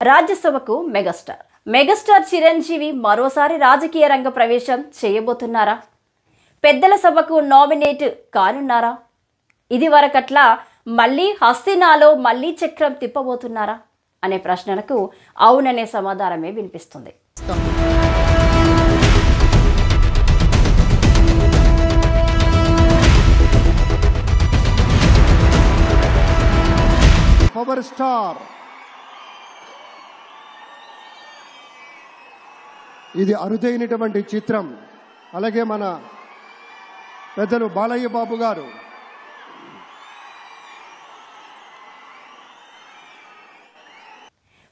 రాజ్యసభకు మెగాస్టార్ చిరంజీవి మరోసారి రాజకీయ రంగ ప్రవేశం చేయబోతున్నారా? పెద్దల సభకు నామినేట్ కానున్నారా? ఇది వరకట్లా మళ్ళీ హస్తినాలో మళ్ళీ చక్రం తిప్పబోతున్నారా అనే ప్రశ్నలకు అవుననే సమాధానమే వినిపిస్తుంది. పవర్ స్టార్ ఇది అరుదైనటువంటి చిత్రం. అలాగే మన పెద్దలు బాలయ్య బాబు గారు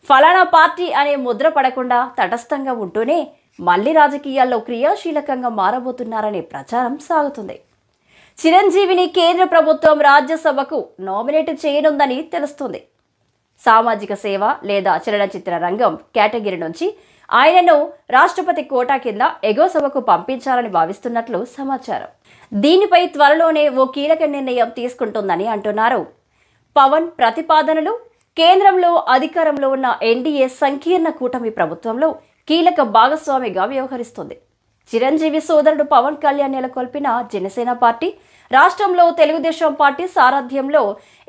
ఫలానా పార్టీ అనే ముద్ర పడకుండా తటస్థంగా ఉంటూనే మళ్ళీ రాజకీయాల్లో క్రియాశీలకంగా మారబోతున్నారనే ప్రచారం సాగుతుంది. చిరంజీవిని కేంద్ర ప్రభుత్వం రాజ్యసభకు నామినేట్ చేయనుందని తెలుస్తుంది. సామాజిక సేవ లేదా చలనచిత్ర రంగం కేటగిరీ నుంచి ఆయనను రాష్ట్రపతి కోటా కింద ఎగువ సభకు పంపించాలని భావిస్తున్నట్లు సమాచారం. దీనిపై త్వరలోనే ఓ కీలక నిర్ణయం తీసుకుంటుందని అంటున్నారు. పవన్ ప్రతిపాదనలు కేంద్రంలో అధికారంలో ఉన్న ఎన్డీఏ సంకీర్ణ కూటమి ప్రభుత్వంలో కీలక భాగస్వామిగా వ్యవహరిస్తుంది. చిరంజీవి సోదరుడు పవన్ కళ్యాణ్ నెలకొల్పిన జనసేన పార్టీ, రాష్ట్రంలో తెలుగుదేశం పార్టీ సారథ్యంలో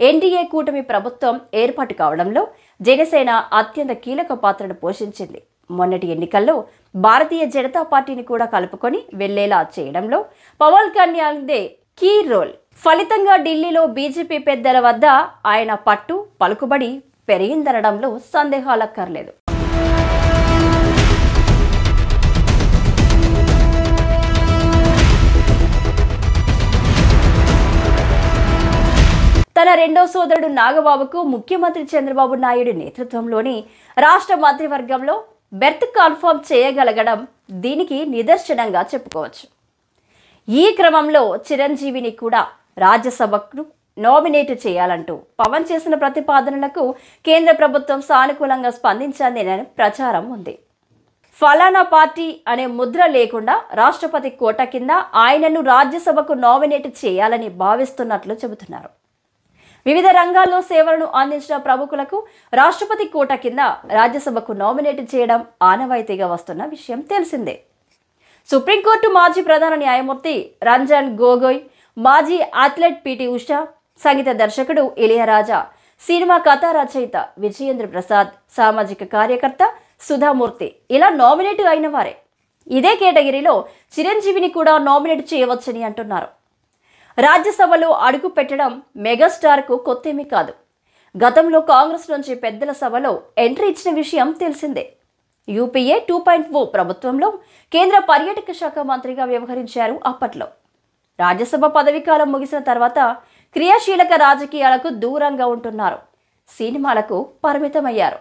ఎన్డీఏ కూటమి ప్రభుత్వం ఏర్పాటు కావడంలో జనసేన అత్యంత కీలక పాత్రను పోషించింది. మొన్నటి ఎన్నికల్లో భారతీయ జనతా పార్టీని కూడా కలుపుకొని వెళ్లేలా చేయడంలో పవన్ కళ్యాణ్దే కీ రోల్. ఫలితంగా ఢిల్లీలో బీజేపీ పెద్దల వద్ద ఆయన పట్టు పలుకుబడి పెరిగిందనడంలో సందేహాలక్కర్లేదు. తన రెండో సోదరుడు నాగబాబుకు ముఖ్యమంత్రి చంద్రబాబు నాయుడు నేతృత్వంలోని రాష్ట్ర మంత్రివర్గంలో బెర్త్ కన్ఫర్మ్ చేయగలగడం దీనికి నిదర్శనంగా చెప్పుకోవచ్చు. ఈ క్రమంలో చిరంజీవిని కూడా రాజ్యసభకు నామినేట్ చేయాలంటూ పవన్ చేసిన ప్రతిపాదనలకు కేంద్ర ప్రభుత్వం సానుకూలంగా స్పందించిందనే ప్రచారం ఉంది. ఫలానా పార్టీ అనే ముద్ర లేకుండా రాష్ట్రపతి కోటా కింద ఆయనను రాజ్యసభకు నామినేట్ చేయాలని భావిస్తున్నట్లు చెబుతున్నారు. వివిధ రంగాల్లో సేవలను అందించిన ప్రముఖులకు రాష్ట్రపతి కోటా కింద రాజ్యసభకు నామినేట్ చేయడం ఆనవాయితీగా వస్తున్న విషయం తెలిసిందే. సుప్రీంకోర్టు మాజీ ప్రధాన న్యాయమూర్తి రంజన్ గొగోయ్, మాజీ అథ్లెట్ పిటి ఉషా, సంగీత దర్శకుడు ఇళయరాజా, సినిమా కథా రచయిత విజయేంద్ర ప్రసాద్, సామాజిక కార్యకర్త సుధామూర్తి ఇలా నామినేట్ అయిన వారే. ఇదే కేటగిరీలో చిరంజీవిని కూడా నామినేట్ చేయవచ్చని అంటున్నారు. రాజ్యసభలో అడుగు పెట్టడం మెగాస్టార్కు కొత్తేమీ కాదు. గతంలో కాంగ్రెస్ నుంచి పెద్దల సభలో ఎంట్రీ ఇచ్చిన విషయం తెలిసిందే. యూపీఏ 2.0 ప్రభుత్వంలో కేంద్ర పర్యాటక శాఖ మంత్రిగా వ్యవహరించారు. అప్పట్లో రాజ్యసభ పదవీకాలం ముగిసిన తర్వాత క్రియాశీలక రాజకీయాలకు దూరంగా ఉంటున్నారు. సినిమాలకు పరిమితమయ్యారు.